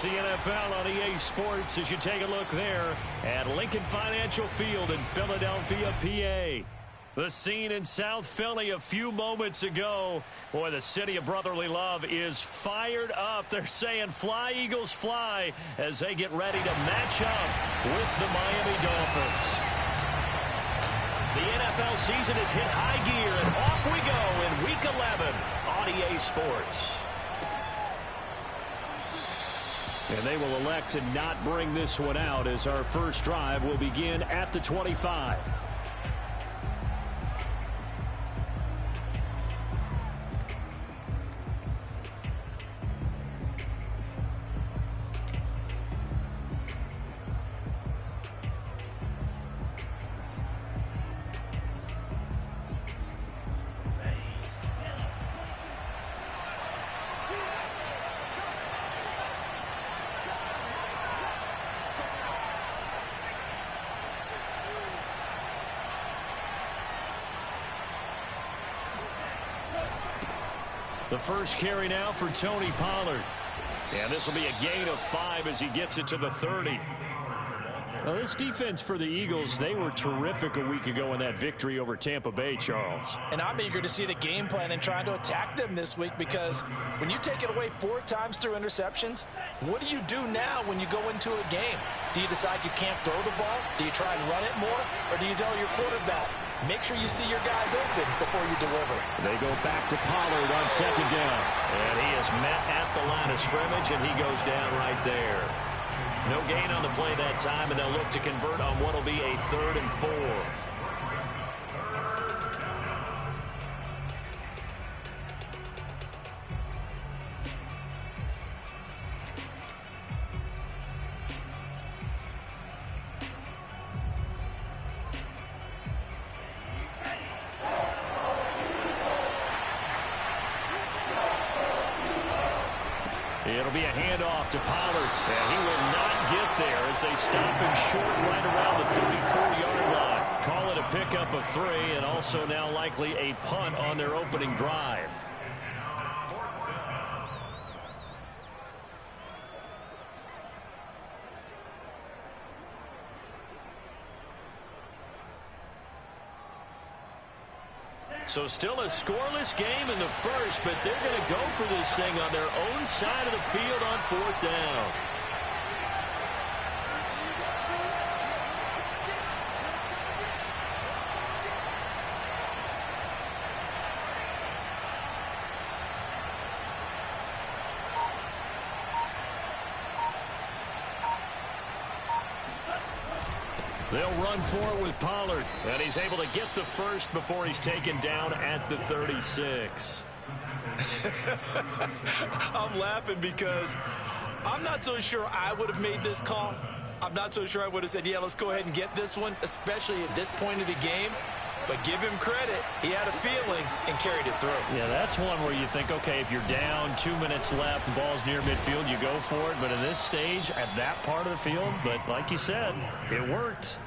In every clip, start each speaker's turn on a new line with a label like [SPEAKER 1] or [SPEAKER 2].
[SPEAKER 1] It's the NFL on EA Sports as you take a look there at Lincoln Financial Field in Philadelphia, PA. The scene in South Philly a few moments ago. Boy, the city of brotherly love is fired up. They're saying fly, Eagles, fly as they get ready to match up with the Miami Dolphins. The NFL season has hit high gear, and off we go in Week 11 on EA Sports. And they will elect to not bring this one out as our first drive will begin at the 25. The first carry now for Tony Pollard. And this will be a gain of 5 as he gets it to the 30. Now, this defense for the Eagles, they were terrific a week ago in that victory over Tampa Bay, Charles.
[SPEAKER 2] And I'm eager to see the game plan and trying to attack them this week, because when you take it away 4 times through interceptions, what do you do now when you go into a game? Do you decide you can't throw the ball? Do you try and run it more? Or do you tell your quarterback, make sure you see your guys open before you deliver?
[SPEAKER 1] They go back to Pollard on second down. And he is met at the line of scrimmage, and he goes down right there. No gain on the play that time, and they'll look to convert on what will be a 3rd and 4. It'll be a handoff to Pollard, and he will not get there as they stop him short right around the 34-yard line. Call it a pickup of 3, and also now likely a punt on their opening drive. So still a scoreless game in the first, but they're going to go for this thing on their own side of the field on 4th down. They'll run forward with Pollard, and he's able to get the first before he's taken down at the 36.
[SPEAKER 2] I'm laughing because I'm not so sure I would have made this call. I'm not so sure I would have said, yeah, let's go ahead and get this one, especially at this point of the game. But give him credit. He had a feeling and carried it through.
[SPEAKER 1] Yeah, that's one where you think, okay, if you're down, 2 minutes left, the ball's near midfield, you go for it. But in this stage, at that part of the field, but like you said, it worked.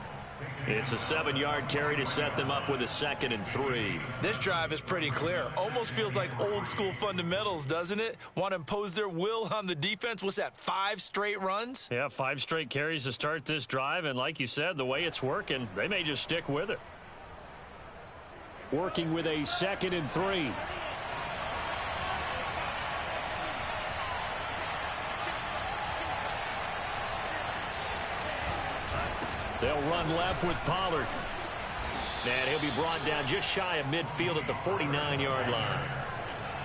[SPEAKER 1] It's a 7-yard carry to set them up with a 2nd and 3.
[SPEAKER 2] This drive is pretty clear. Almost feels like old school fundamentals, doesn't it? Want to impose their will on the defense. What's that, 5 straight runs?
[SPEAKER 1] Yeah, 5 straight carries to start this drive. And like you said, the way it's working, they may just stick with it. Working with a 2nd and 3. They'll run left with Pollard. And he'll be brought down just shy of midfield at the 49-yard line.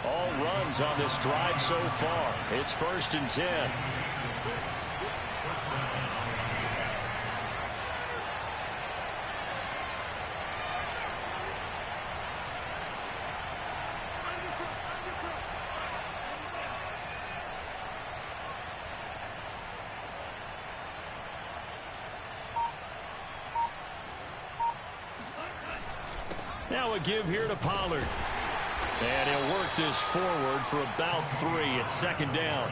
[SPEAKER 1] All runs on this drive so far. It's 1st and 10. Now a give here to Pollard. And he'll work this forward for about 3 at 2nd down.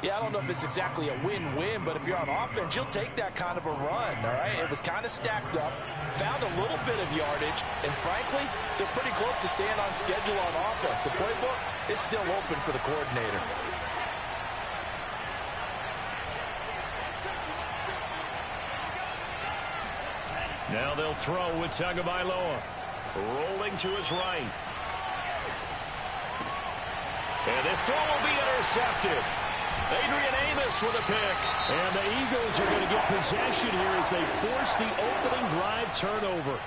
[SPEAKER 2] Yeah, I don't know if it's exactly a win-win, but if you're on offense, you'll take that kind of a run, all right? It was kind of stacked up, found a little bit of yardage, and frankly, they're pretty close to staying on schedule on offense. The playbook is still open for the coordinator.
[SPEAKER 1] Now they'll throw with Tagovailoa. Rolling to his right. And this throw will be intercepted. Adrian Amos with a pick. And the Eagles are going to get possession here as they force the opening drive turnover.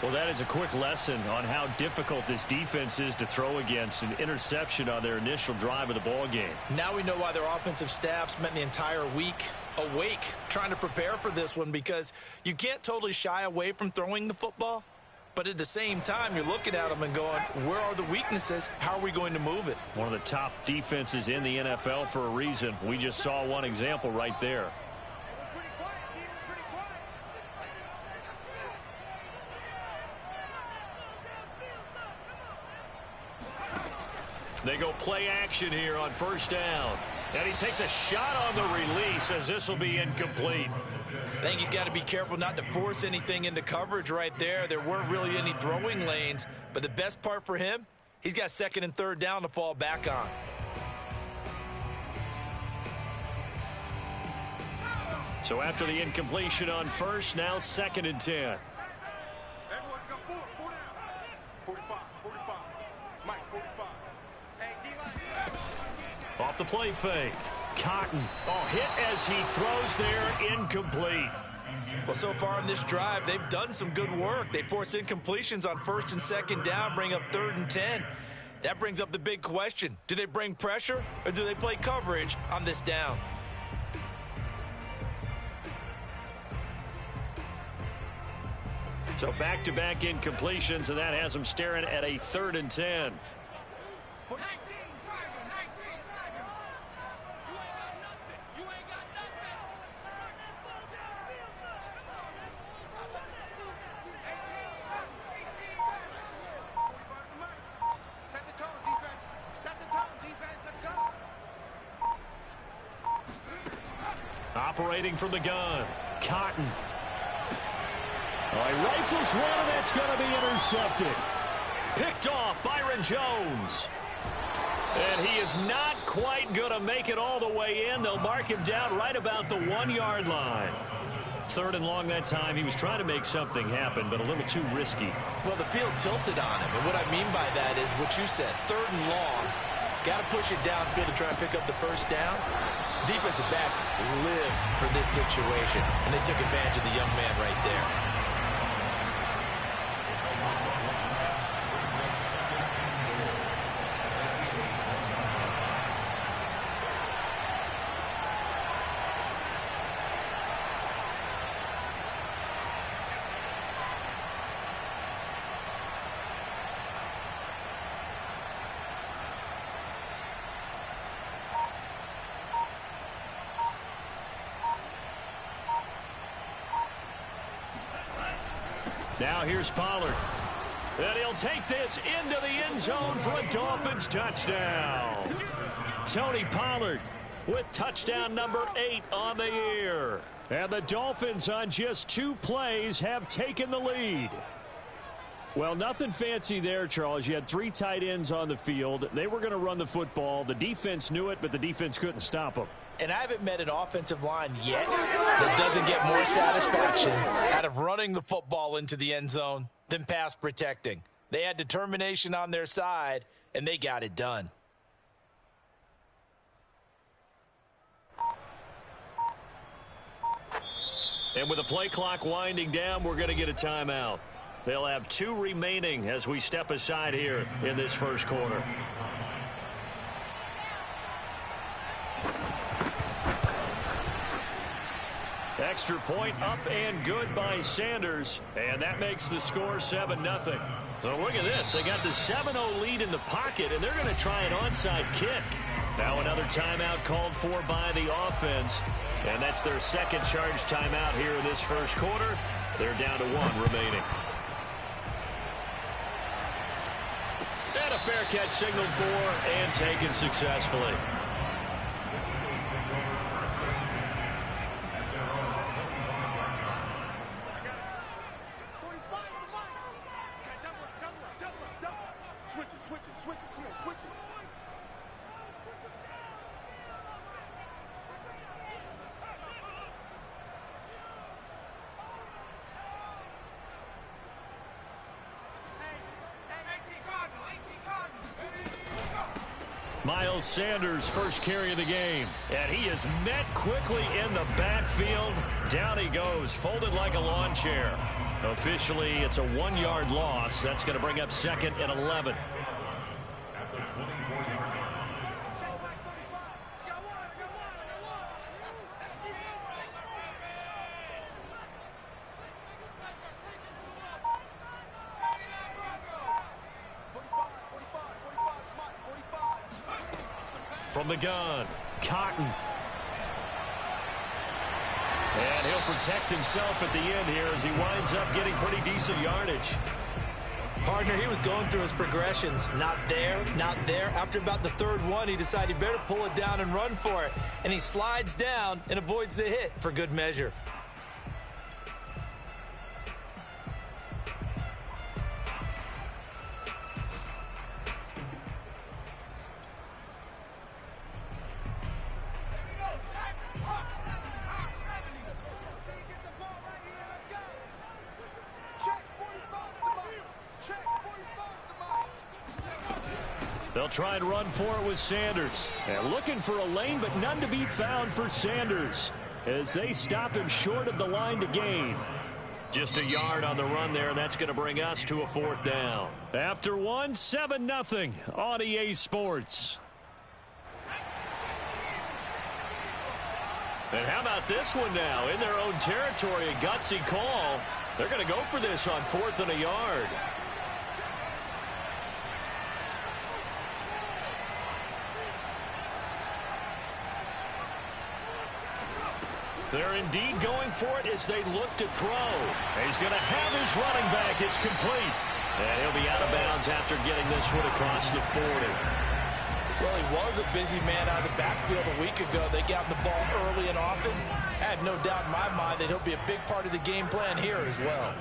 [SPEAKER 1] Well, that is a quick lesson on how difficult this defense is to throw against. An interception on their initial drive of the ball game.
[SPEAKER 2] Now we know why their offensive staff spent the entire week awake trying to prepare for this one, because you can't totally shy away from throwing the football. But at the same time, you're looking at them and going, where are the weaknesses? How are we going to move it?
[SPEAKER 1] One of the top defenses in the NFL for a reason. We just saw one example right there. They go play action here on first down. And he takes a shot on the release as this will be incomplete.
[SPEAKER 2] I think he's got to be careful not to force anything into coverage right there. There weren't really any throwing lanes. But the best part for him, he's got second and third down to fall back on.
[SPEAKER 1] So after the incompletion on first, now second and 10. Off the play fake. Cotton. Oh, hit as he throws there, incomplete.
[SPEAKER 2] Well, so far in this drive, they've done some good work. They force incompletions on first and second down, bring up third and 10. That brings up the big question. Do they bring pressure or do they play coverage on this down?
[SPEAKER 1] So back-to-back incompletions, and that has them staring at a third and 10. Operating from the gun, Cotton. Oh, he rifles one, and that's going to be intercepted. Picked off, Byron Jones. And he is not quite going to make it all the way in. They'll mark him down right about the 1-yard line. Third and long that time. He was trying to make something happen, but a little too risky.
[SPEAKER 2] Well, the field tilted on him, and what I mean by that is what you said. Third and long. Got to push it downfield to try and pick up the first down. Defensive backs live for this situation, and they took advantage of the young man right there.
[SPEAKER 1] Now here's Pollard. And he'll take this into the end zone for a Dolphins touchdown. Tony Pollard with touchdown number 8 on the year. And the Dolphins on just 2 plays have taken the lead. Well, nothing fancy there, Charles. You had 3 tight ends on the field. They were going to run the football. The defense knew it, but the defense couldn't stop them.
[SPEAKER 2] And I haven't met an offensive line yet that doesn't get more satisfaction out of running the football into the end zone than pass protecting. They had determination on their side, and they got it done.
[SPEAKER 1] And with the play clock winding down, we're going to get a timeout. They'll have 2 remaining as we step aside here in this first quarter. Extra point up and good by Sanders, and that makes the score 7-0. So look at this. They got the 7-0 lead in the pocket, and they're going to try an onside kick. Now another timeout called for by the offense, and that's their second charge timeout here in this first quarter. They're down to 1 remaining. And a fair catch signaled for and taken successfully. Miles Sanders, first carry of the game. And he is met quickly in the backfield. Down he goes, folded like a lawn chair. Officially, it's a 1-yard loss. That's going to bring up second and 11. From the gun, Cotton. And he'll protect himself at the end here as he winds up getting pretty decent yardage.
[SPEAKER 2] Partner, he was going through his progressions. Not there, not there. After about the third one, he decided he better pull it down and run for it. And he slides down and avoids the hit for good measure.
[SPEAKER 1] They'll try and run for it with Sanders. And looking for a lane, but none to be found for Sanders as they stop him short of the line to gain. Just a yard on the run there, and that's going to bring us to a 4th down. After one, 7-0 on EA Sports. And how about this one now? In their own territory, a gutsy call. They're going to go for this on 4th and a yard. They're indeed going for it as they look to throw. He's going to have his running back. It's complete. And he'll be out of bounds after getting this one across the 40.
[SPEAKER 2] Well, he was a busy man out of the backfield a week ago. They got the ball early and often. I had no doubt in my mind that he'll be a big part of the game plan here as well.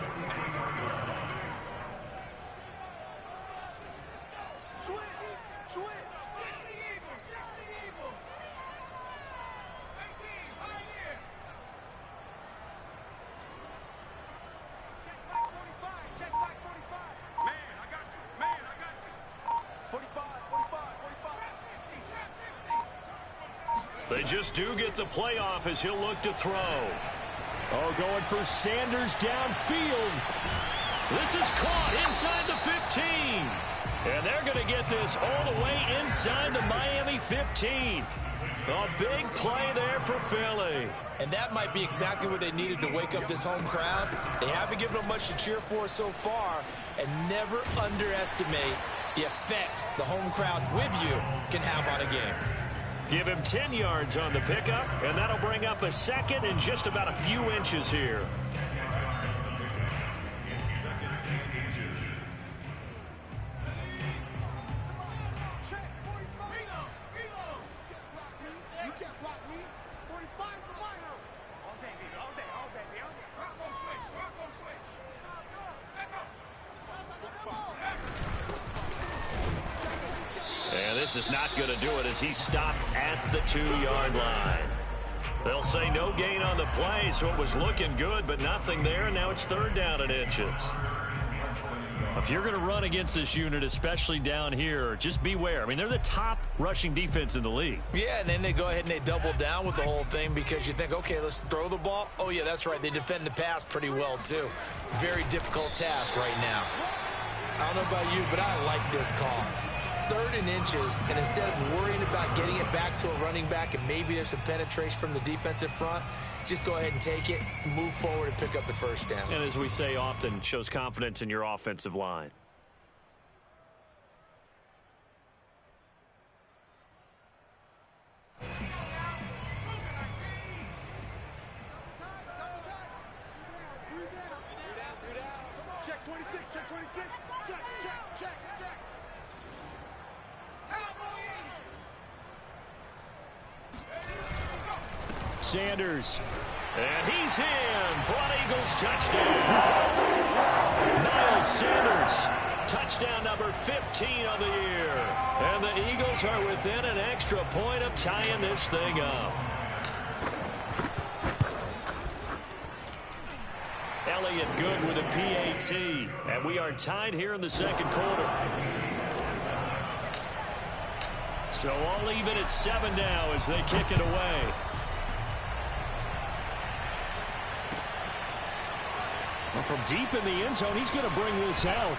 [SPEAKER 1] They just do get the play off as he'll look to throw. Oh, going for Sanders downfield. This is caught inside the 15. And they're going to get this all the way inside the Miami 15. A big play there for Philly.
[SPEAKER 2] And that might be exactly what they needed to wake up this home crowd. They haven't given them much to cheer for so far. And never underestimate the effect the home crowd with you can have on a game.
[SPEAKER 1] Give him 10 yards on the pickup, and that'll bring up a second and just about a few inches here. This is not going to do it as he stopped at the 2-yard line. They'll say no gain on the play, so it was looking good, but nothing there. Now it's 3rd down and inches. If you're going to run against this unit, especially down here, just beware. I mean, they're the top rushing defense in the league.
[SPEAKER 2] Yeah, and then they go ahead and they double down with the whole thing because you think, okay, let's throw the ball. Oh, yeah, that's right. They defend the pass pretty well, too. Very difficult task right now. I don't know about you, but I like this call. 3rd and inches, and instead of worrying about getting it back to a running back and maybe there's some penetration from the defensive front, just go ahead and take it, move forward, and pick up the 1st down.
[SPEAKER 1] And as we say often, shows confidence in your offensive line.
[SPEAKER 3] Check 26, check 26, check, check, check, check.
[SPEAKER 1] Sanders, and he's in for an Eagles touchdown. Miles Sanders, touchdown number 15 on the year. And the Eagles are within an extra point of tying this thing up. Elliott good with a PAT, and we are tied here in the 2nd quarter. So all even at 7 now as they kick it away. Well, from deep in the end zone, he's going to bring this out.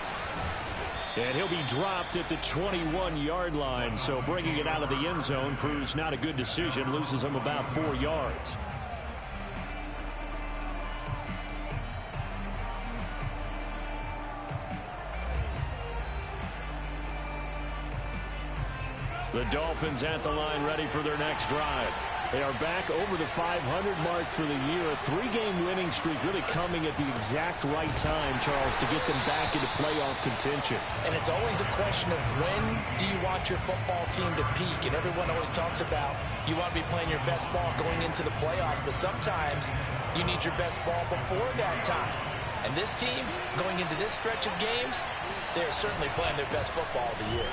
[SPEAKER 1] And he'll be dropped at the 21-yard line. So bringing it out of the end zone proves not a good decision. Loses him about 4 yards. The Dolphins at the line, ready for their next drive. They are back over the 500 mark for the year. A 3-game winning streak really coming at the exact right time, Charles, to get them back into playoff contention.
[SPEAKER 2] And it's always a question of when do you want your football team to peak? And everyone always talks about you want to be playing your best ball going into the playoffs, but sometimes you need your best ball before that time. And this team, going into this stretch of games, they're certainly playing their best football of the year.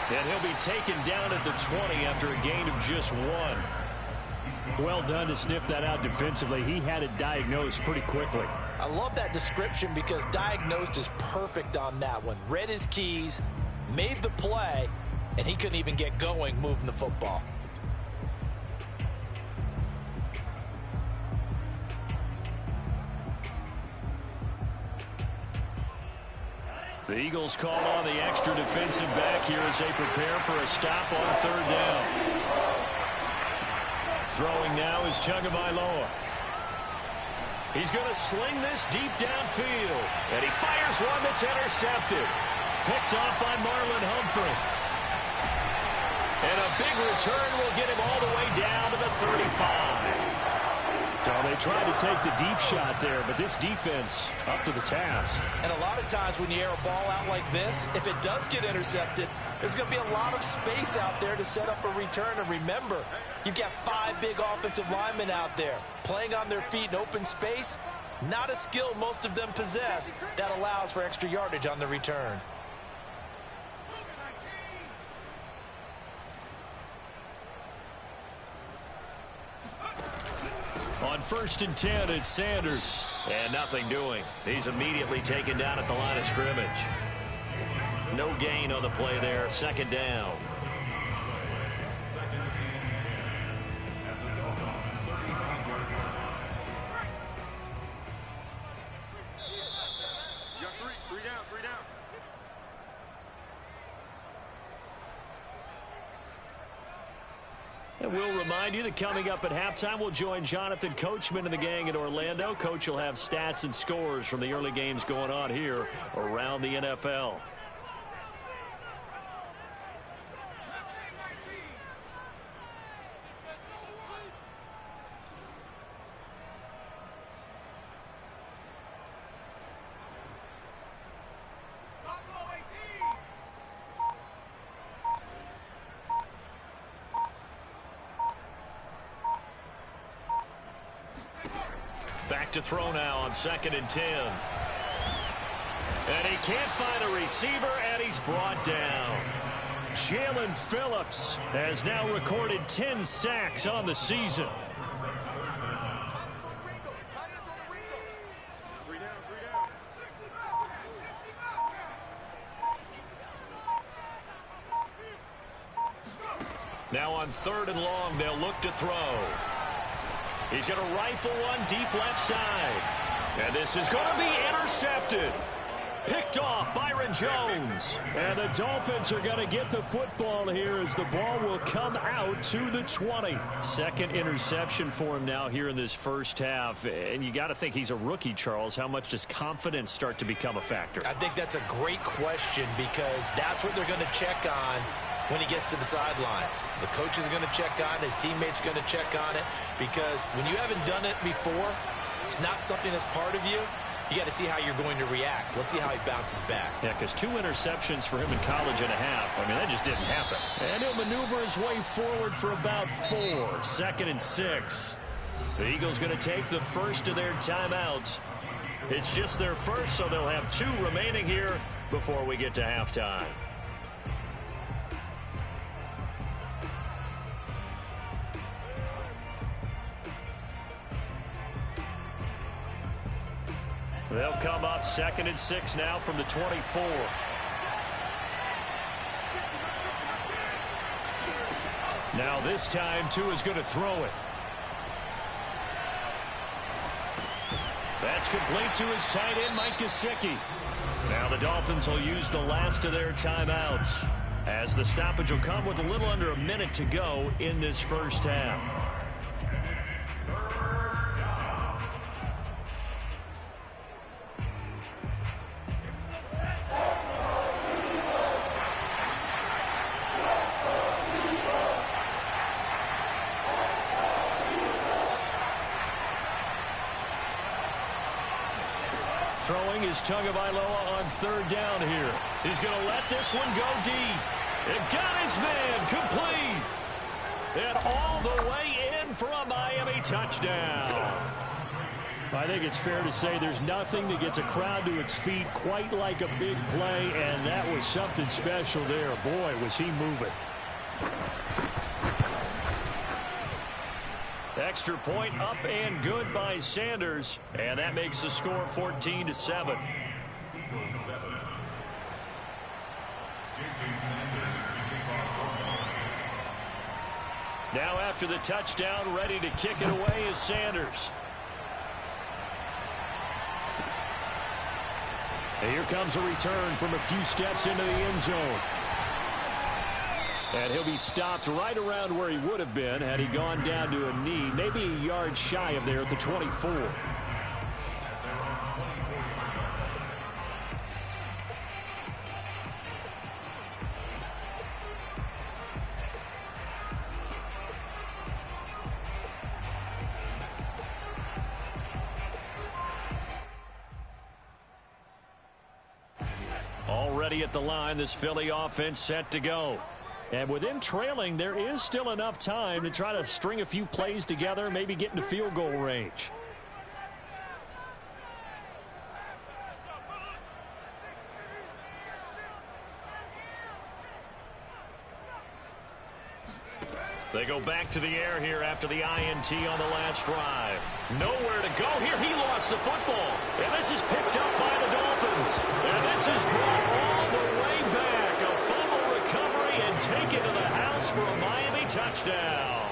[SPEAKER 1] And he'll be taken down at the 20 after a gain of just 1. Well done to sniff that out defensively. He had it diagnosed pretty quickly.
[SPEAKER 2] I love that description because diagnosed is perfect on that one. Read his keys, made the play, and he couldn't even get going moving the football.
[SPEAKER 1] The Eagles call on the extra defensive back here as they prepare for a stop on 3rd down. Throwing now is Tagovailoa. He's going to sling this deep downfield. And he fires one that's intercepted. Picked off by Marlon Humphrey. And a big return will get him all the way down to the 35. So they tried to take the deep shot there, but this defense up to the task.
[SPEAKER 2] And a lot of times when you air a ball out like this, if it does get intercepted, there's going to be a lot of space out there to set up a return. And remember, you've got 5 big offensive linemen out there playing on their feet in open space. Not a skill most of them possess that allows for extra yardage on the return.
[SPEAKER 1] On 1st and 10, it's Sanders. And nothing doing. He's immediately taken down at the line of scrimmage. No gain on the play there. 2nd down.
[SPEAKER 3] You got three down.
[SPEAKER 1] And we'll remind you that coming up at halftime, we'll join Jonathan Coachman and the gang in Orlando. Coach will have stats and scores from the early games going on here around the NFL. Back to throw now on 2nd and 10. And he can't find a receiver, and he's brought down. Jalen Phillips has now recorded 10 sacks on the season. Now on 3rd and long, they'll look to throw. He's going to rifle one deep left side. And this is going to be intercepted. Picked off Byron Jones. And the Dolphins are going to get the football here as the ball will come out to the 20. 2nd interception for him now here in this first half. And you got to think he's a rookie, Charles. How much does confidence start to become a factor?
[SPEAKER 2] I think that's a great question because that's what they're going to check on when he gets to the sidelines. The coach is going to check on it. His teammates going to check on it because when you haven't done it before, it's not something that's part of you. You got to see how you're going to react. Let's see how he bounces back.
[SPEAKER 1] Yeah, because 2 interceptions for him in college and a half. I mean, that just didn't happen. And he'll maneuver his way forward for about 4. 2nd and 6. The Eagles going to take the first of their timeouts. It's just their first, so they'll have 2 remaining here before we get to halftime. They'll come up 2nd and 6 now from the 24. Now this time, Tua is going to throw it. That's complete to his tight end, Mike Gesicki. Now the Dolphins will use the last of their timeouts, as the stoppage will come with a little under a minute to go in this first half. Throwing is Tagovailoa on third down here. He's going to let this one go deep. It got his man complete. And all the way in for a Miami touchdown. I think it's fair to say there's nothing that gets a crowd to its feet quite like a big play, and that was something special there. Boy, was he moving. Extra point up and good by Sanders, and that makes the score 14-7. Now after the touchdown, ready to kick it away is Sanders. And here comes a return from a few steps into the end zone. And he'll be stopped right around where he would have been had he gone down to a knee, maybe a yard shy of there at the 24. Already at the line, this Philly offense set to go. And with him trailing, there is still enough time to try to string a few plays together, maybe get into field goal range. They go back to the air here after the INT on the last drive. Nowhere to go here. He lost the football. And this is picked up by the Dolphins. And this is brought all the way back. A fumble recovery and taken to the house for a Miami touchdown.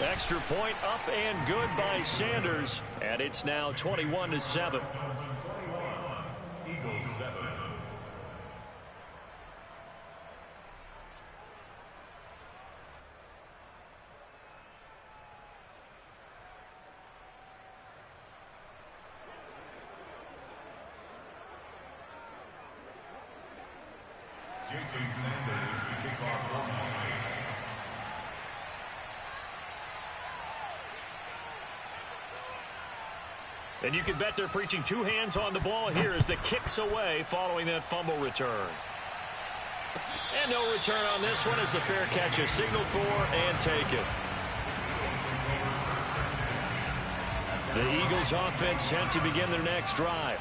[SPEAKER 1] Extra point up and good by Sanders. And it's now 21-7. Eagles 7. Jason Sanders to kick off for Miami. And you can bet they're preaching two hands on the ball here as the kick's away following that fumble return. And no return on this one as the fair catch is signaled for and taken. The Eagles offense set to begin their next drive.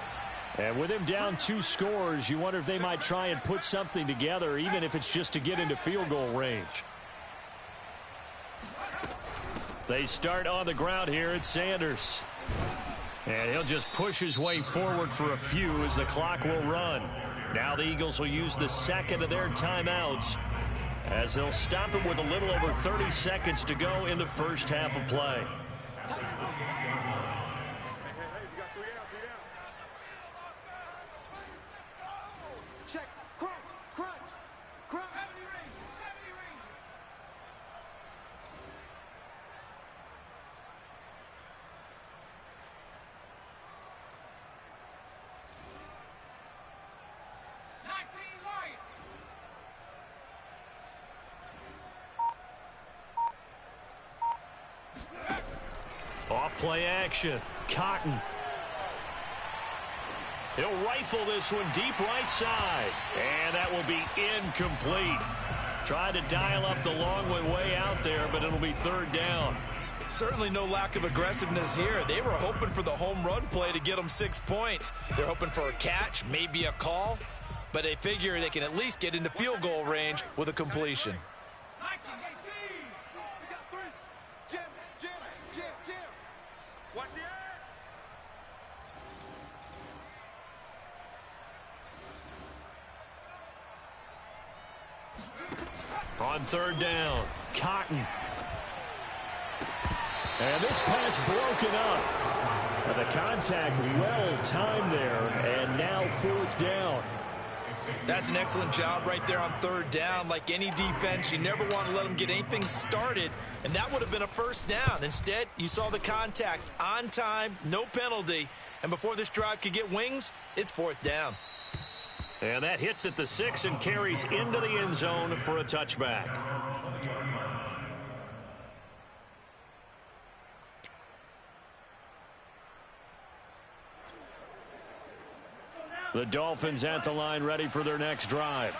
[SPEAKER 1] And with him down 2 scores, you wonder if they might try and put something together, even if it's just to get into field goal range. They start on the ground here at Sanders. And he'll just push his way forward for a few as the clock will run. Now the Eagles will use the second of their timeouts as they'll stop it with a little over 30 seconds to go in the first half of play. Off-play action. Cotton. He'll rifle this one deep right side. And that will be incomplete. Tried to dial up the long one way out there, but it'll be third down.
[SPEAKER 2] Certainly no lack of aggressiveness here. They were hoping for the home run play to get them 6 points. They're hoping for a catch, maybe a call, but they figure they can at least get into field goal range with a completion.
[SPEAKER 1] On third down, Cotton. And this pass broken up. And the contact well timed there, and now fourth down.
[SPEAKER 2] That's an excellent job right there on third down. Like any defense, you never want to let them get anything started, and that would have been a first down. Instead, you saw the contact on time, no penalty, and before this drive could get wings, it's fourth down.
[SPEAKER 1] And that hits at the 6 and carries into the end zone for a touchback. The Dolphins at the line, ready for their next drive.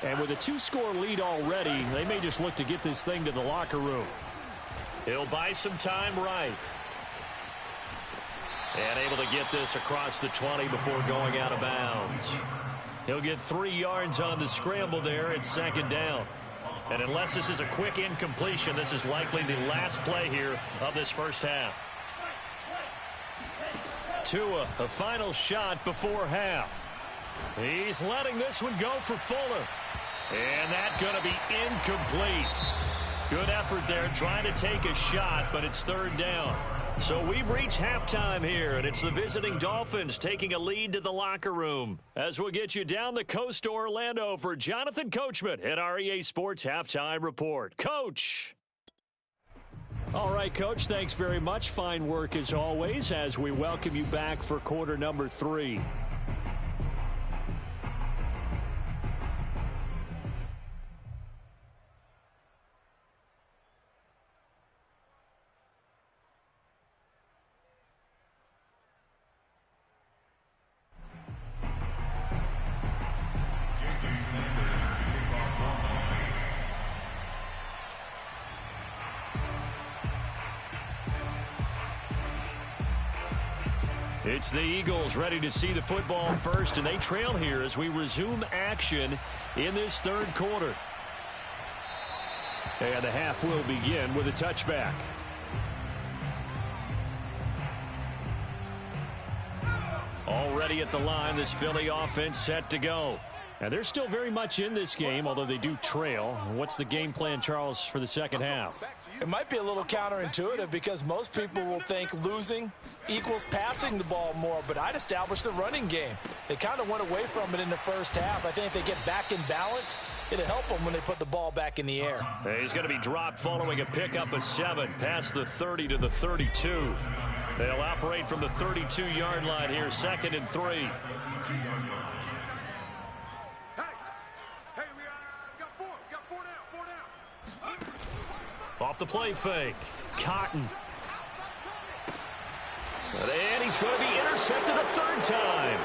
[SPEAKER 1] And with a 2-score lead already, they may just look to get this thing to the locker room. He'll buy some time right. And able to get this across the 20 before going out of bounds. He'll get 3 yards on the scramble there at second down. And unless this is a quick incompletion, this is likely the last play here of this first half. Tua, a final shot before half. He's letting this one go for Fuller. And that's going to be incomplete. Good effort there trying to take a shot, but it's third down. So we've reached halftime here, and it's the visiting Dolphins taking a lead to the locker room. As we'll get you down the coast to Orlando for Jonathan Coachman at our EA Sports Halftime Report. Coach! All right, Coach, thanks very much. Fine work as always as we welcome you back for quarter number 3. It's the Eagles ready to see the football first, and they trail here as we resume action in this third quarter. And the half will begin with a touchback. Already at the line, this Philly offense set to go. And they're still very much in this game, although they do trail. What's the game plan, Charles, for the second half?
[SPEAKER 2] It might be a little counterintuitive because most people will think losing equals passing the ball more, but I'd establish the running game. They kind of went away from it in the first half. I think if they get back in balance, it'll help them when they put the ball back in the air.
[SPEAKER 1] He's going to be dropped following a pickup of 7 past the 30 to the 32. They'll operate from the 32-yard line here, 2nd and 3. Off the play fake. Cotton. And he's going to be intercepted a third time.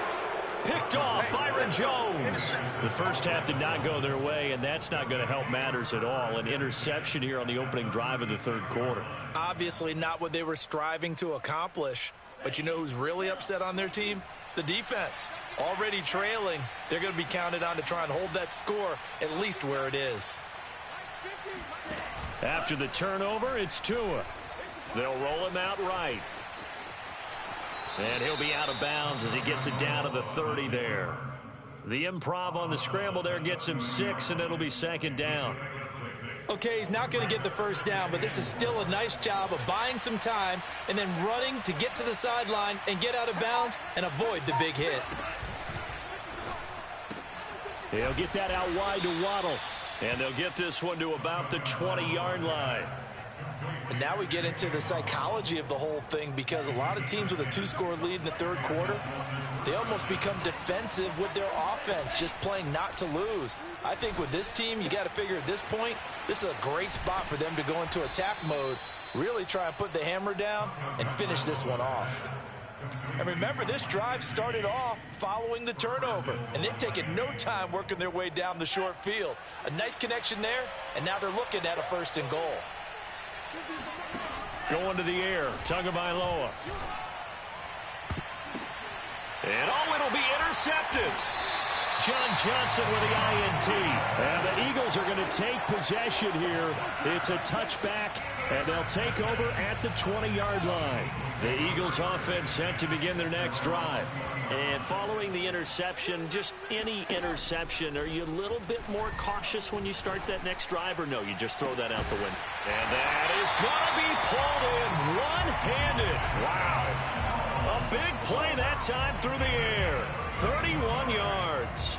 [SPEAKER 1] Picked off Byron Jones. The first half did not go their way, and that's not going to help matters at all. An interception here on the opening drive of the third quarter.
[SPEAKER 2] Obviously not what they were striving to accomplish. But you know who's really upset on their team? The defense. Already trailing, they're going to be counted on to try and hold that score at least where it is.
[SPEAKER 1] After the turnover, it's Tua. They'll roll him out right. And he'll be out of bounds as he gets it down to the 30 there. The improv on the scramble there gets him 6, and it'll be second down.
[SPEAKER 2] Okay, he's not going to get the first down, but this is still a nice job of buying some time and then running to get to the sideline and get out of bounds and avoid the big hit.
[SPEAKER 1] He'll get that out wide to Waddle. And they'll get this one to about the 20-yard line.
[SPEAKER 2] And now we get into the psychology of the whole thing because a lot of teams with a 2-score lead in the third quarter, they almost become defensive with their offense, just playing not to lose. I think with this team, you got to figure at this point, this is a great spot for them to go into attack mode, really try and put the hammer down and finish this one off. And remember, this drive started off following the turnover, and they've taken no time working their way down the short field. A nice connection there, and now they're looking at a 1st and goal.
[SPEAKER 1] Going to the air, Tagovailoa. And it'll be intercepted. John Johnson with the INT. And the Eagles are going to take possession here. It's a touchback And they'll take over at the 20-yard line. The Eagles offense set to begin their next drive. And following the interception, just any interception, are you a little bit more cautious when you start that next drive, or no, you just throw that out the window? And that is going to be pulled in one-handed. Wow. A big play that time through the air. 31 yards.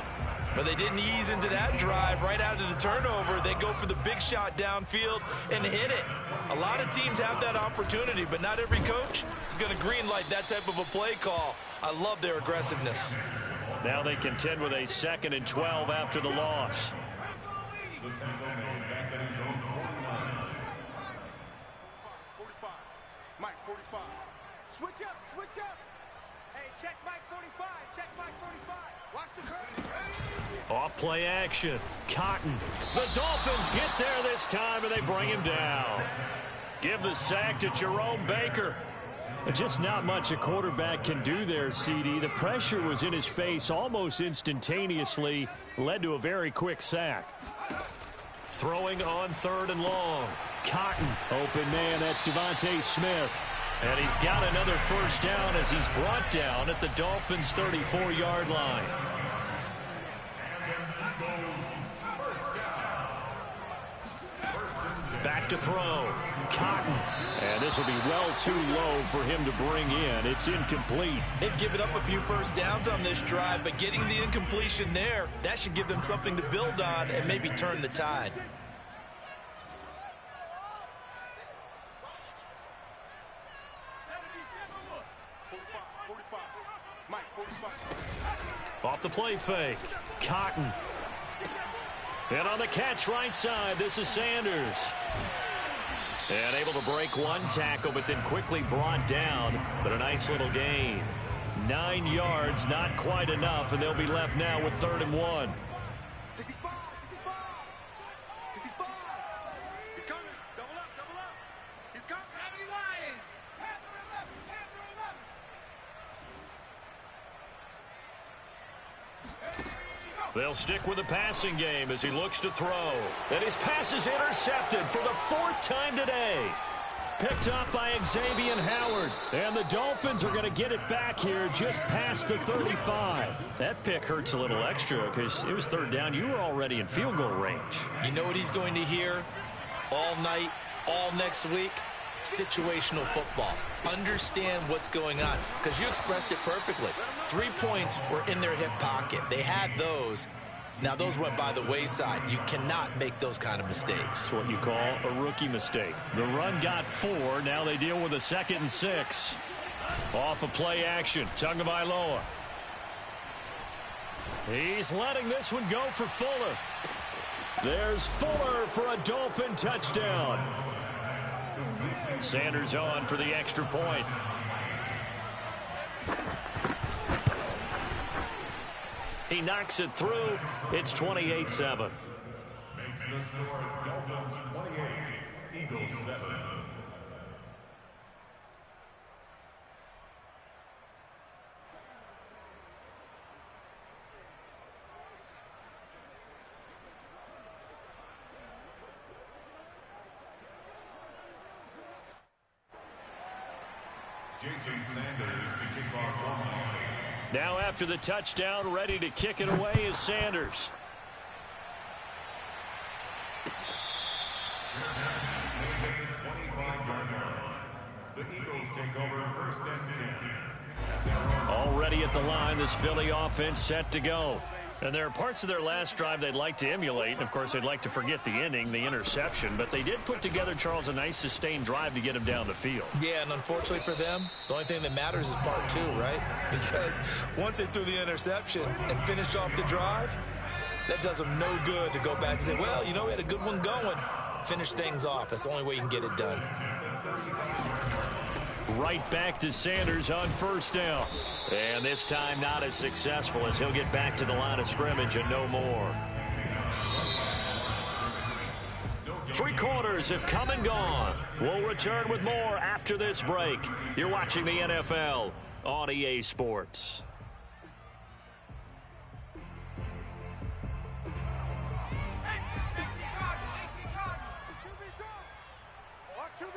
[SPEAKER 2] But they didn't ease into that drive right out of the turnover. They go for the big shot downfield and hit it. A lot of teams have that opportunity, but not every coach is going to greenlight that type of a play call. I love their aggressiveness.
[SPEAKER 1] Now they contend with a 2nd and 12 after the loss.
[SPEAKER 3] 45. Mike, 45. Switch up, switch up. Hey, check Mike 45. Check Mike 45. Watch the curve.
[SPEAKER 1] Off play action. Cotton. The Dolphins get there this time, and they bring him down. Give the sack to Jerome Baker. Just not much a quarterback can do there, CD. The pressure was in his face almost instantaneously. Led to a very quick sack. Throwing on 3rd and long. Cotton. Open man, that's Devontae Smith. And he's got another first down as he's brought down at the Dolphins' 34-yard line. Back to throw. Cotton. And this will be well too low for him to bring in. It's incomplete.
[SPEAKER 2] They've given up a few first downs on this drive, but getting the incompletion there, that should give them something to build on and maybe turn the tide.
[SPEAKER 1] Off the play fake. Cotton. And on the catch right side, this is Sanders. And able to break one tackle, but then quickly brought down. But a nice little gain. 9 yards, not quite enough, and they'll be left now with 3rd and 1.
[SPEAKER 3] 65, 65, 65. He's coming. Double up, double up. He's coming. 79.
[SPEAKER 1] They'll stick with the passing game as he looks to throw. And his pass is intercepted for the 4th time today. Picked up by Xavier Howard. And the Dolphins are going to get it back here just past the 35. That pick hurts a little extra because it was 3rd down. You were already in field goal range.
[SPEAKER 2] You know what he's going to hear all night, all next week? Situational football. Understand what's going on, because you expressed it perfectly. 3 points were in their hip pocket. They had those. Now those went by the wayside. You cannot make those kind of mistakes.
[SPEAKER 1] That's what you call a rookie mistake. The run got 4. Now they deal with a 2nd and 6. Off of play action. Tagovailoa. He's letting this one go for Fuller. There's Fuller for a Dolphin touchdown. Sanders on for the extra point. He knocks it through. It's 28-7.
[SPEAKER 4] Makes the score Dolphins 28, Eagles 7. Jason Sanders to kick off for Miami.
[SPEAKER 1] Now after the touchdown, ready to kick it away is Sanders.
[SPEAKER 4] The Eagles take over 1st and 10.
[SPEAKER 1] Already at the line, this Philly offense set to go. And there are parts of their last drive they'd like to emulate. And, of course, they'd like to forget the ending, the interception. But they did put together, Charles, a nice sustained drive to get him down the field.
[SPEAKER 2] Yeah, and unfortunately for them, the only thing that matters is part 2, right? Because once they threw the interception and finished off the drive, that does them no good to go back and say, well, you know, we had a good one going. Finish things off. That's the only way you can get it done.
[SPEAKER 1] Right back to Sanders on 1st down. And this time not as successful as he'll get back to the line of scrimmage and no more. 3 quarters have come and gone. We'll return with more after this break. You're watching the NFL on EA Sports.
[SPEAKER 3] Watch QB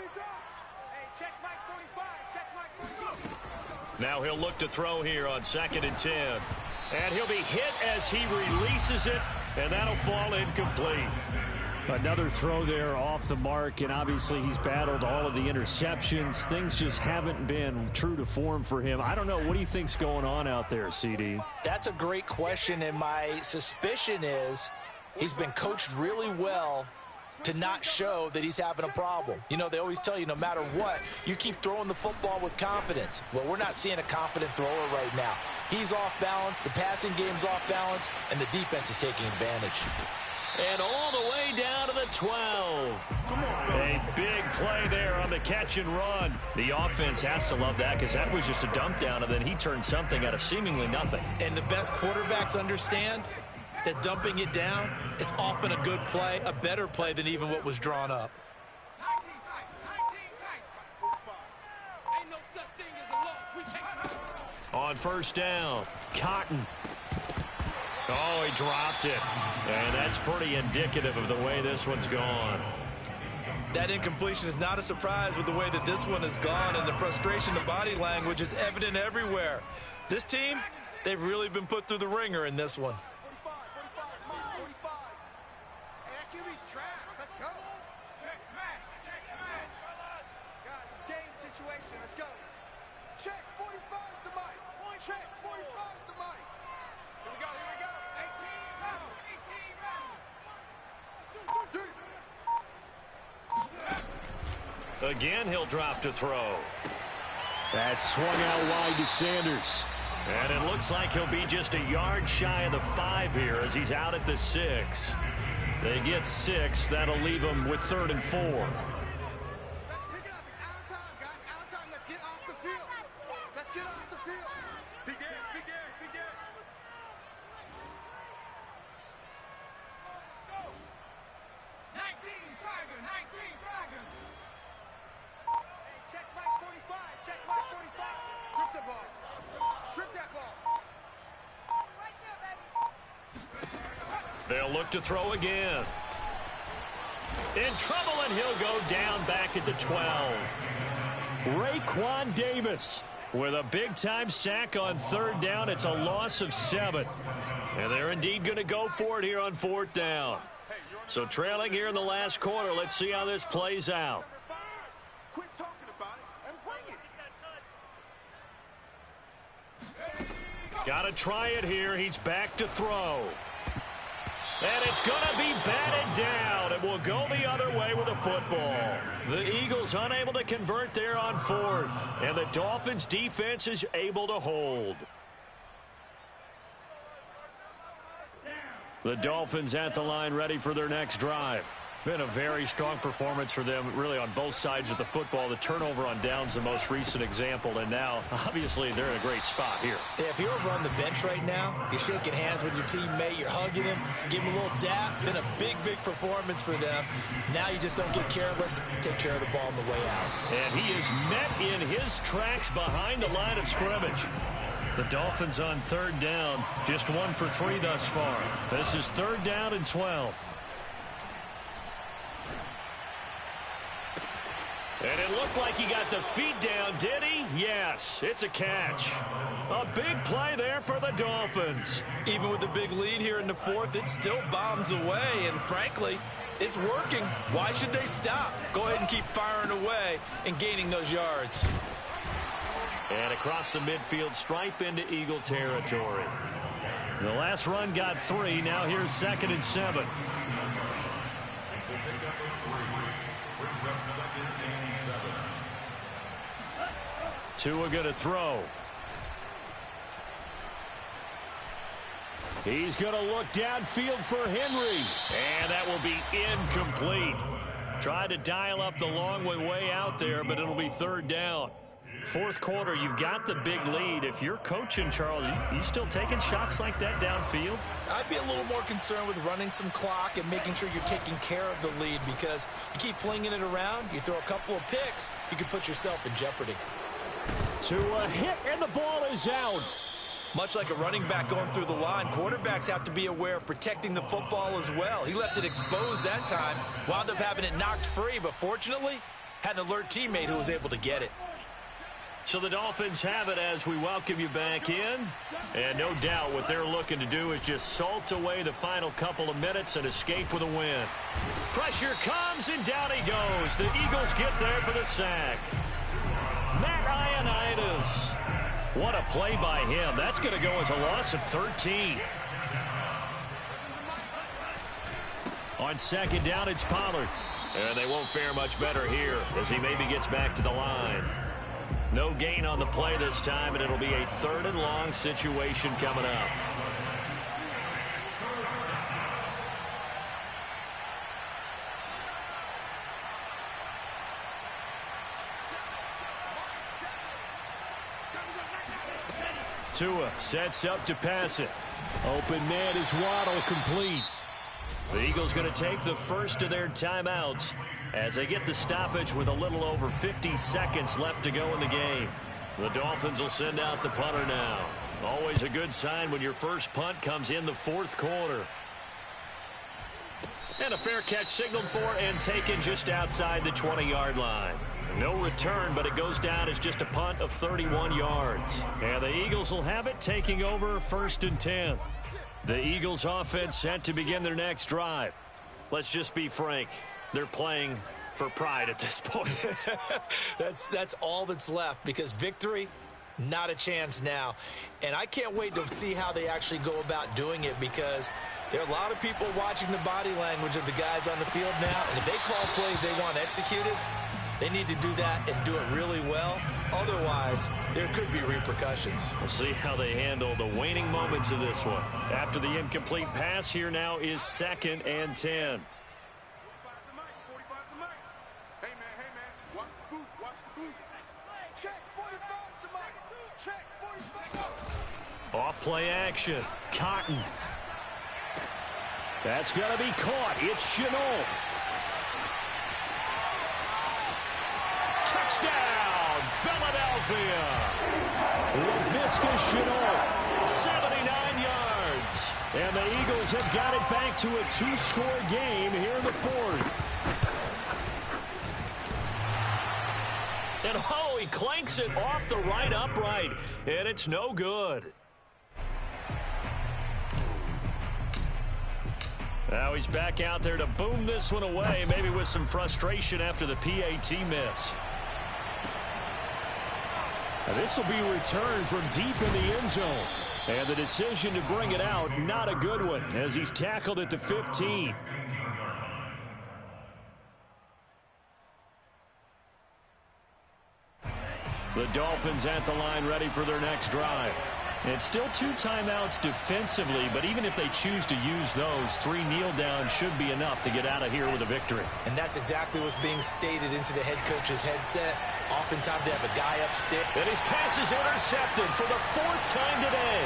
[SPEAKER 1] Now he'll look to throw here on 2nd and 10. And he'll be hit as he releases it, and that'll fall incomplete.
[SPEAKER 5] Another throw there off the mark, and obviously he's battled all of the interceptions. Things just haven't been true to form for him. I don't know. What do you think's going on out there, CD?
[SPEAKER 2] That's a great question, and my suspicion is he's been coached really well to not show that he's having a problem. You know, they always tell you no matter what, you keep throwing the football with confidence. Well, we're not seeing a confident thrower right now. He's off balance, the passing game's off balance, and the defense is taking advantage.
[SPEAKER 1] And all the way down to the 12. A big play there on the catch and run. The offense has to love that because that was just a dump down, and then he turned something out of seemingly nothing.
[SPEAKER 2] And the best quarterbacks understand that dumping it down is often a good play, a better play than even what was drawn up.
[SPEAKER 1] On 1st down, Cotton. Oh, he dropped it. And that's pretty indicative of the way this one's gone.
[SPEAKER 2] That incompletion is not a surprise with the way that this one has gone, and the frustration, the body language is evident everywhere. This team, they've really been put through the ringer in this one.
[SPEAKER 3] 45. Hey, that QB's trash. Let's go. Check smash. Guys, it's game situation. Let's go. Check 45 the mic. Check 45 the mic. Here we go. 18 round.
[SPEAKER 1] Again, he'll drop to throw.
[SPEAKER 5] That swung out wide to Sanders.
[SPEAKER 1] And it looks like he'll be just a yard shy of the 5 here as he's out at the 6. They get 6. That'll leave him with 3rd and 4.
[SPEAKER 3] Let's pick it up. It's out of time, guys. Out of time. Let's get off the field. Let's get off the field. Big game. 19 Tiger. Hey, check Mike 45. Check Mike 45. Strip the ball. Strip that ball. Right there, baby.
[SPEAKER 1] They'll look to throw again. In trouble, and he'll go down back at the 12. Raekwon Davis with a big-time sack on 3rd down. It's a loss of 7. And they're indeed going to go for it here on 4th down. So trailing here in the last quarter. Let's see how this plays out.
[SPEAKER 3] Quit talking about it and bring it.
[SPEAKER 1] Got to try it here. He's back to throw. And it's going to be batted down. It will go the other way with the football. The Eagles unable to convert there on 4th. And the Dolphins defense is able to hold. The Dolphins at the line ready for their next drive. Been a very strong performance for them, really, on both sides of the football. The turnover on downs, the most recent example, and now, obviously, they're in a great spot here.
[SPEAKER 2] Yeah, if you're over on the bench right now, you're shaking hands with your teammate, you're hugging him, give him a little dap. Been a big performance for them. Now you just don't get careless. Take care of the ball on the way out.
[SPEAKER 1] And he is met in his tracks behind the line of scrimmage. The Dolphins on 3rd down, just 1 for 3 thus far. This is 3rd down and 12. And it looked like he got the feet down, did he? Yes, it's a catch. A big play there for the Dolphins.
[SPEAKER 2] Even with the big lead here in the 4th, it still bombs away, and frankly, it's working. Why should they stop? Go ahead and keep firing away and gaining those yards.
[SPEAKER 1] And across the midfield stripe into Eagle territory. The last run got 3. Now here's 2nd and 7. Tua going to throw. He's going to look downfield for Henry. And that will be incomplete. Tried to dial up the long way out there, but it'll be 3rd down. 4th quarter, you've got the big lead. If you're coaching, Charles, you still taking shots like that downfield?
[SPEAKER 2] I'd be a little more concerned with running some clock and making sure you're taking care of the lead, because you keep flinging it around, you throw a couple of picks, you can put yourself in jeopardy.
[SPEAKER 5] To a hit, and the ball is out.
[SPEAKER 2] Much like a running back going through the line, quarterbacks have to be aware of protecting the football as well. He left it exposed that time, wound up having it knocked free, but fortunately, had an alert teammate who was able to get it.
[SPEAKER 1] So the Dolphins have it as we welcome you back in. And no doubt what they're looking to do is just salt away the final couple of minutes and escape with a win. Pressure comes, and down he goes. The Eagles get there for the sack. Matt Ioannidis. What a play by him. That's going to go as a loss of 13. On second down, it's Pollard. And they won't fare much better here as he maybe gets back to the line. No gain on the play this time, and it'll be a 3rd and long situation coming up. Tua sets up to pass it.
[SPEAKER 5] Open man is Waddle, complete.
[SPEAKER 1] The Eagles going to take the first of their timeouts as they get the stoppage with a little over 50 seconds left to go in the game. The Dolphins will send out the punter now. Always a good sign when your first punt comes in the 4th quarter. And a fair catch signaled for and taken just outside the 20-yard line. No return, but it goes down as just a punt of 31 yards. And the Eagles will have it, taking over 1st and 10. The Eagles offense set to begin their next drive. Let's just be frank. They're playing for pride at this point.
[SPEAKER 2] That's all that's left, because victory, not a chance now. And I can't wait to see how they actually go about doing it, because there are a lot of people watching the body language of the guys on the field now. And if they call plays they want executed, they need to do that and do it really well. Otherwise, there could be repercussions.
[SPEAKER 1] We'll see how they handle the waning moments of this one. After the incomplete pass, here now is 2nd and 10. Off play action. Cotton. That's going to be caught. It's Shenault. Touchdown, Philadelphia. Laviska Shenault, 79 yards. And the Eagles have got it back to a 2-score game here in the 4th. And oh, he clanks it off the right upright, and it's no good. Now he's back out there to boom this one away, maybe with some frustration after the PAT miss.
[SPEAKER 5] Now this will be returned from deep in the end zone. And the decision to bring it out, not a good one, as he's tackled at the 15. The Dolphins at the line, ready for their next drive. It's still 2 timeouts defensively, but even if they choose to use those, 3 kneel downs should be enough to get out of here with a victory.
[SPEAKER 2] And that's exactly what's being stated into the head coach's headset. Oftentimes they have a guy up stick.
[SPEAKER 1] And his pass is intercepted for the 4th time today.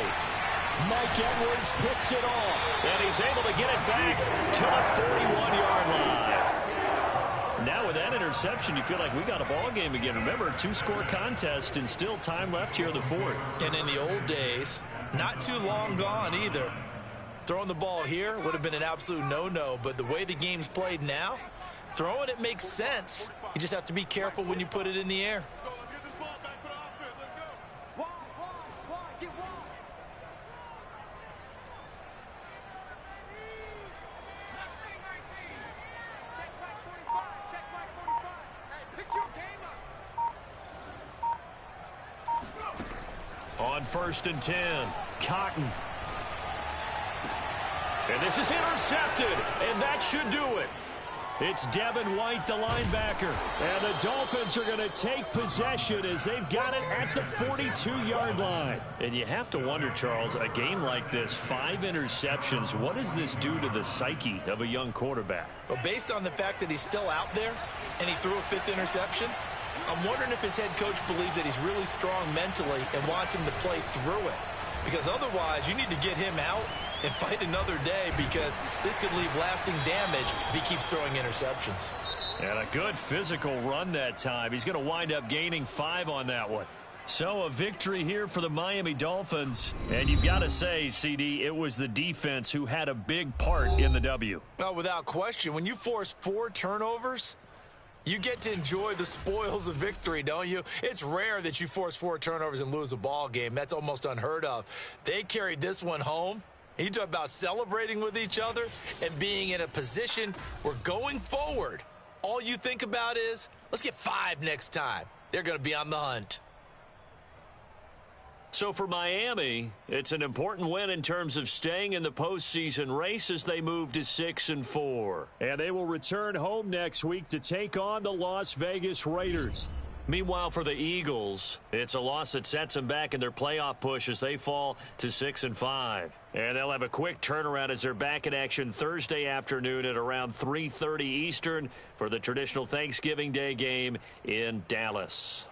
[SPEAKER 5] Mike Edwards picks it off.
[SPEAKER 1] And he's able to get it back to the 41-yard line. Now with that interception, you feel like we got a ball game again. Remember, 2-score contest and still time left here in the 4th.
[SPEAKER 2] And in the old days, not too long gone either, throwing the ball here would have been an absolute no-no. But the way the game's played now, throwing it makes sense. You just have to be careful when you put it in the air.
[SPEAKER 3] Let's get this ball back for the offense. Let's go. Wide, get wide.
[SPEAKER 1] On 1st and 10, Cotton. And this is intercepted, and that should do it. It's Devin White, the linebacker.
[SPEAKER 5] And the Dolphins are going to take possession as they've got it at the 42-yard line.
[SPEAKER 1] And you have to wonder, Charles, a game like this, 5 interceptions, what does this do to the psyche of a young quarterback?
[SPEAKER 2] Well, based on the fact that he's still out there and he threw a 5th interception, I'm wondering if his head coach believes that he's really strong mentally and wants him to play through it. Because otherwise, you need to get him out and fight another day, because this could leave lasting damage if he keeps throwing interceptions.
[SPEAKER 1] And a good physical run that time. He's going to wind up gaining 5 on that one. So a victory here for the Miami Dolphins. And you've got to say, CD, it was the defense who had a big part in the W.
[SPEAKER 2] Well, without question, when you force 4 turnovers, You get to enjoy the spoils of victory, don't you? It's rare that you force 4 turnovers and lose a ball game. That's almost unheard of. They carried this one home. You talk about celebrating with each other and being in a position where going forward, all you think about is, let's get 5 next time. They're going to be on the hunt.
[SPEAKER 1] So for Miami, it's an important win in terms of staying in the postseason race as they move to 6-4.
[SPEAKER 5] And they will return home next week to take on the Las Vegas Raiders.
[SPEAKER 1] Meanwhile, for the Eagles, it's a loss that sets them back in their playoff push as they fall to 6-5. And they'll have a quick turnaround as they're back in action Thursday afternoon at around 3:30 Eastern for the traditional Thanksgiving Day game in Dallas.